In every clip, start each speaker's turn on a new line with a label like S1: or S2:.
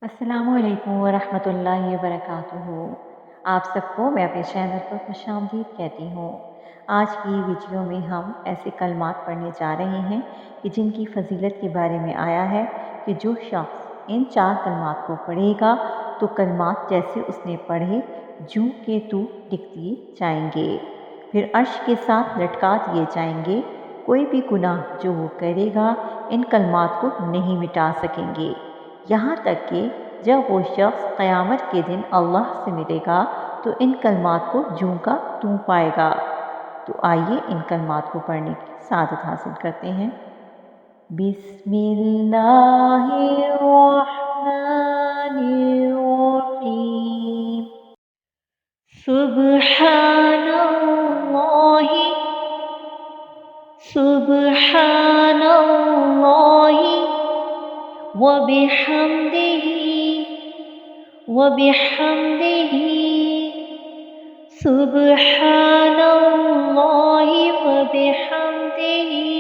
S1: अस्सलामुअलैकुम वरहमतुल्लाहि वबरकातुहू। आप सबको मैं अपने चैनल पर खुशामदीद कहती हूँ। आज की वीडियो में हम ऐसे कलमात पढ़ने जा रहे हैं कि जिनकी फ़जीलत के बारे में आया है कि जो शख्स इन 4 कलमात को पढ़ेगा तो कलमात जैसे उसने पढ़े जूं के तू लिख दिए जाएंगे, फिर अर्श के साथ लटका दिए जाएंगे। कोई भी गुनाह जो वो करेगा इन कलमात को नहीं मिटा सकेंगे, यहाँ तक कि जब वो शख्स क़यामत के दिन अल्लाह से मिलेगा तो इन कलमात को जूं का तूं पाएगा। तो आइए इन कलमात को पढ़ने की सादत हासिल करते हैं। बिस्मिल्लाहिर्रहमानिर्रहीम। सुब्हानल्लाहि सुब्हानल्लाहि व बिहम्दिही सुब्हानल्लाहि व बिहम्दिही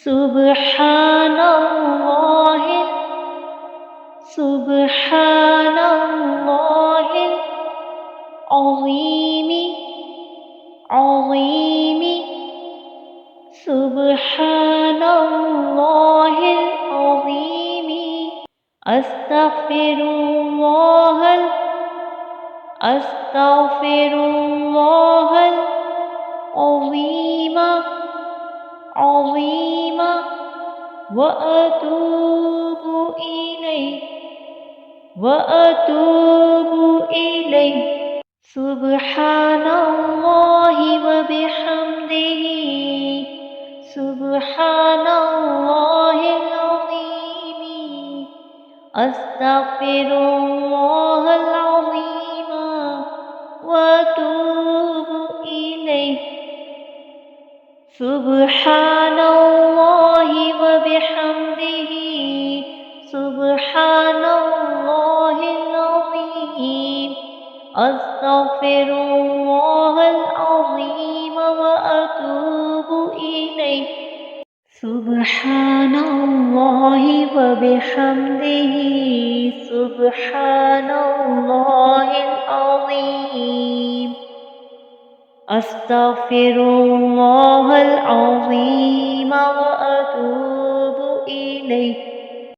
S1: सुब्हानल्लाहिल सुब्हानल्लाहिल अज़ीमी सुब्हानल्लाहिल अज़ीमी अस्तग़फिरुल्लाहल अस्तग़फिरुल्लाहल अज़ीमा अज़ीमा व अतूबु इलैहि सुब्हानल्लाहि व बिहम्दिही सुब्हानल्लाहिल अज़ीमी अस्तग़फिरुल्लाहल अज़ीमा व अतूबु इलैहि सुब्हानल्लाहि व बिहम्दिही सुब्हानल्लाहिल अज़ीम अस्तग़फिरुल्लाहल अज़ीम व अतूबु इलैहि सुब्हानल्लाहि व बिहम्दिही सुब्हानल्लाहिल अज़ीम अस्तग़फिरुल्लाहल अज़ीम व अतूबु इलैहि